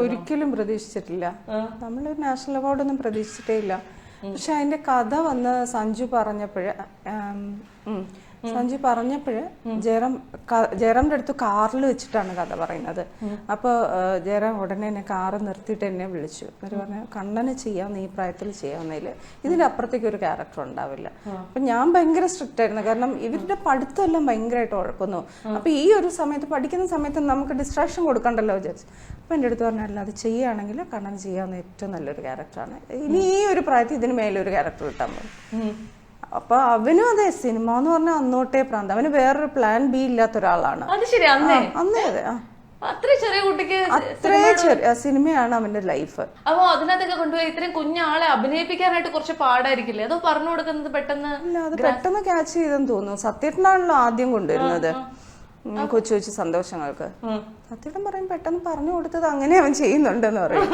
ഒരിക്കലും പ്രതീക്ഷിച്ചിട്ടില്ല. നമ്മൾ നാഷണൽ അവാർഡൊന്നും പ്രതീക്ഷിച്ചിട്ടേ ഇല്ല. പക്ഷെ അതിന്റെ കഥ വന്ന് സഞ്ജു പറഞ്ഞപ്പോഴ് ജയറാമിന്റെ അടുത്ത് കാറിൽ വെച്ചിട്ടാണ് കഥ പറയുന്നത്. അപ്പോൾ ജയറാം ഉടനെ എന്നെ കാറ് നിർത്തിയിട്ട് എന്നെ വിളിച്ചു. അവർ പറഞ്ഞു, കണ്ണന് ചെയ്യാവുന്ന ഈ പ്രായത്തിൽ ചെയ്യാവുന്നതിൽ ഇതിന്റെ അപ്പുറത്തേക്ക് ഒരു ക്യാരക്ടർ ഉണ്ടാവില്ല. അപ്പൊ ഞാൻ ഭയങ്കര സ്ട്രിക്റ്റ് ആയിരുന്നു. കാരണം ഇവരുടെ പഠിത്തം എല്ലാം ഭയങ്കരമായിട്ട് ഉഴക്കുന്നു. അപ്പൊ ഈ ഒരു സമയത്ത് പഠിക്കുന്ന സമയത്ത് നമുക്ക് ഡിസ്ട്രാക്ഷൻ കൊടുക്കണ്ടല്ലോ വിചാരിച്ചു. അപ്പൊ എൻ്റെ അടുത്ത് പറഞ്ഞല്ല, അത് ചെയ്യുകയാണെങ്കിൽ കണ്ണന് ചെയ്യാവുന്ന ഏറ്റവും നല്ലൊരു ക്യാരക്ടറാണ്. ഇനി ഈ ഒരു പ്രായത്തിൽ ഇതിന് മേലൊരു ക്യാരക്ടർ കിട്ടാൻ പോകും. അപ്പൊ അവനും അതെ, സിനിമ എന്ന് പറഞ്ഞാൽ അന്നോട്ടേ പ്രാന്തം. അവന് വേറൊരു പ്ലാൻ ബി ഇല്ലാത്ത ഒരാളാണ്. അന്നേ അതെ, അത്രയും ചെറിയ കുട്ടിക്ക് അത്രയും ചെറിയ സിനിമയാണ് അവന്റെ ലൈഫ്. അപ്പൊ അതിനകത്തൊക്കെ കൊണ്ടുപോയി ഇത്രയും കുഞ്ഞാളെ അഭിനയിപ്പിക്കാനായിട്ട് കുറച്ച് പാടായിരിക്കില്ലേ? അതോ പറഞ്ഞു കൊടുക്കുന്നത് പെട്ടെന്ന്? അല്ല, അത് പെട്ടെന്ന് ക്യാച്ച് ചെയ്തെന്ന് തോന്നുന്നു. സത്യേട്ടനാണല്ലോ ആദ്യം കൊണ്ടുവരുന്നത് കൊച്ചു കൊച്ചു സന്തോഷങ്ങൾക്ക്. സത്യേട്ടൻ പറയും പെട്ടെന്ന് പറഞ്ഞു കൊടുത്തത് അങ്ങനെ അവൻ ചെയ്യുന്നുണ്ടെന്ന് പറയും.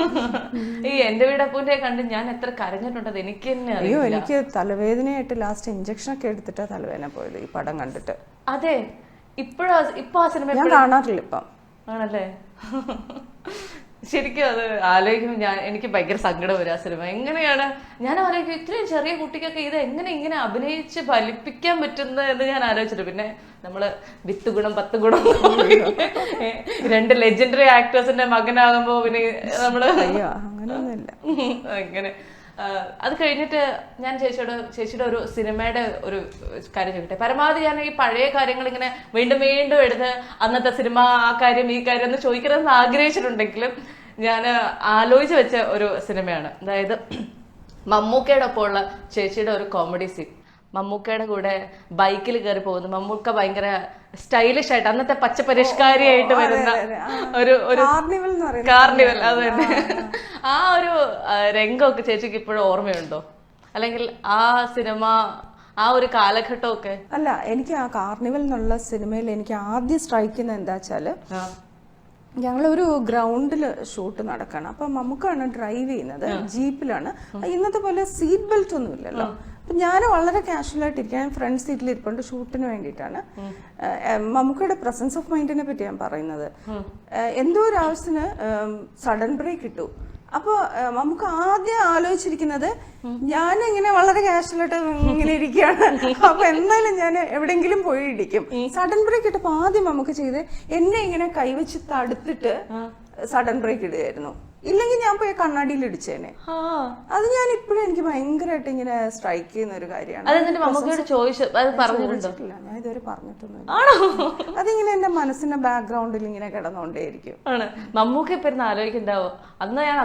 ഈ എന്റെ വീടപ്പൂന്റെ കണ്ട് ഞാൻ എത്ര കരഞ്ഞിട്ടുണ്ടത് എനിക്ക് തന്നെ അറിയോ. എനിക്ക് തലവേദനയായിട്ട് ലാസ്റ്റ് ഇഞ്ചക്ഷൻ ഒക്കെ എടുത്തിട്ടാ തലവേദന പോയത് ഈ പടം കണ്ടിട്ട്. അതെ, ഇപ്പൊ ആ സിനിമ ഞാൻ കാണാറില്ല ഇപ്പം. ആണല്ലേ? ശരിക്കും അത് ആലോചിക്കുമ്പോൾ എനിക്ക് ഭയങ്കര സങ്കടം വരും. ആ സിനിമ എങ്ങനെയാണ് ഞാൻ ആലോചിക്കും, ഇത്രയും ചെറിയ കുട്ടിക്കൊക്കെ ഇത് എങ്ങനെ ഇങ്ങനെ അഭിനയിച്ച് ഫലിപ്പിക്കാൻ പറ്റുന്നത് എന്ന് ഞാൻ ആലോചിച്ചിട്ട്. പിന്നെ നമ്മള് 10 ഗുണം 10 ഗുണം 2 ലെജൻഡറി ആക്ടേഴ്സിന്റെ മകനാകുമ്പോ പിന്നെ നമ്മള് അങ്ങനെയൊന്നുമില്ല. അങ്ങനെ അത് കഴിഞ്ഞിട്ട് ഞാൻ ചേച്ചിയുടെ ഒരു സിനിമയുടെ ഒരു കാര്യം ചോദിക്കട്ടെ. പരമാവധി ഞാൻ ഈ പഴയ കാര്യങ്ങൾ ഇങ്ങനെ വീണ്ടും വീണ്ടും എടുത്ത് അന്നത്തെ സിനിമ ആ കാര്യം ഈ കാര്യം എന്ന് ചോദിക്കണമെന്ന് ആഗ്രഹിച്ചിട്ടുണ്ടെങ്കിലും ഞാൻ ആലോചിച്ച് വെച്ച ഒരു സിനിമയാണ്. അതായത് മമ്മൂക്കയുടെ ഒപ്പമുള്ള ചേച്ചിയുടെ ഒരു കോമഡി സീൻ. മമ്മൂക്കയുടെ കൂടെ ബൈക്കിൽ കയറി പോകുന്നു. മമ്മൂക്ക ഭയങ്കര സ്റ്റൈലിഷ് ആയിട്ട് അന്നത്തെ പച്ച പരിഷ്കാരിയായിട്ട് വരുന്ന ഒരു കാർണിവൽ, അത് തന്നെ. ആ ഒരു രംഗമൊക്കെ ചേച്ചിക്ക് ഇപ്പോഴും ഓർമ്മയുണ്ടോ? അല്ലെങ്കിൽ ആ സിനിമ ആ ഒരു കാലഘട്ടമൊക്കെ? അല്ല, എനിക്ക് ആ കാർണിവൽ എന്നുള്ള സിനിമയിൽ എനിക്ക് ആദ്യം സ്ട്രൈക്ക് ചെയ്യുന്നത് എന്താ വെച്ചാല്, ഞങ്ങളൊരു ഗ്രൗണ്ടിൽ ഷൂട്ട് നടക്കണം. അപ്പൊ മമ്മൂക്കാണ് ഡ്രൈവ് ചെയ്യുന്നത്, ജീപ്പിലാണ്. ഇന്നത്തെ പോലെ സീറ്റ് ബെൽറ്റ് ഒന്നും ഇല്ലല്ലോ. അപ്പൊ ഞാൻ വളരെ കാഷ്വൽ ആയിട്ട് ഇരിക്കാൻ ഫ്രണ്ട് സീറ്റിൽ ഇരിപ്പുണ്ട്. ഷൂട്ടിന് വേണ്ടിയിട്ടാണ്. മമ്മൂക്കയുടെ പ്രസൻസ് ഓഫ് മൈൻഡിനെ പറ്റി ഞാൻ പറയുന്നത്. എന്തോ ഒരു ആവശ്യത്തിന് സഡൻ ബ്രേക്ക് ഇട്ടു. അപ്പൊ നമുക്ക് ആദ്യം ആലോചിച്ചിരിക്കുന്നത് ഞാനിങ്ങനെ വളരെ കാഷ്വലായിട്ട് ഇങ്ങനെ ഇരിക്കുകയാണ്. അപ്പൊ എന്തായാലും ഞാൻ എവിടെയെങ്കിലും പോയി ഇടിക്കും. സഡൻ ബ്രേക്ക് ഇട്ടപ്പോ ആദ്യം നമുക്ക് ചെയ്ത് എന്നെ ഇങ്ങനെ കൈവച്ച് തടുത്തിട്ട് സഡൻ ബ്രേക്ക് ഇടുകയായിരുന്നു. ഇല്ലെങ്കിൽ ഞാൻ പോയി കണ്ണാടിയിൽ ഇടിച്ചേനെ. അത് ഞാൻ ഇപ്പോഴും എനിക്ക് ഭയങ്കരമായിട്ട് ഇങ്ങനെ സ്ട്രൈക്ക് ചെയ്യുന്ന ഒരു കാര്യമാണ്. ഞാൻ ഇതുവരെ പറഞ്ഞിട്ടൊന്നുമില്ല. അതിങ്ങനെ എന്റെ മനസ്സിന്റെ ബാക്ക്ഗ്രൗണ്ടിൽ ഇങ്ങനെ കിടന്നുകൊണ്ടേയിരിക്കും. മമ്മൂക്ക ഇപ്പൊ ആലോചിക്കണ്ടാവോ അന്ന് ഞാൻ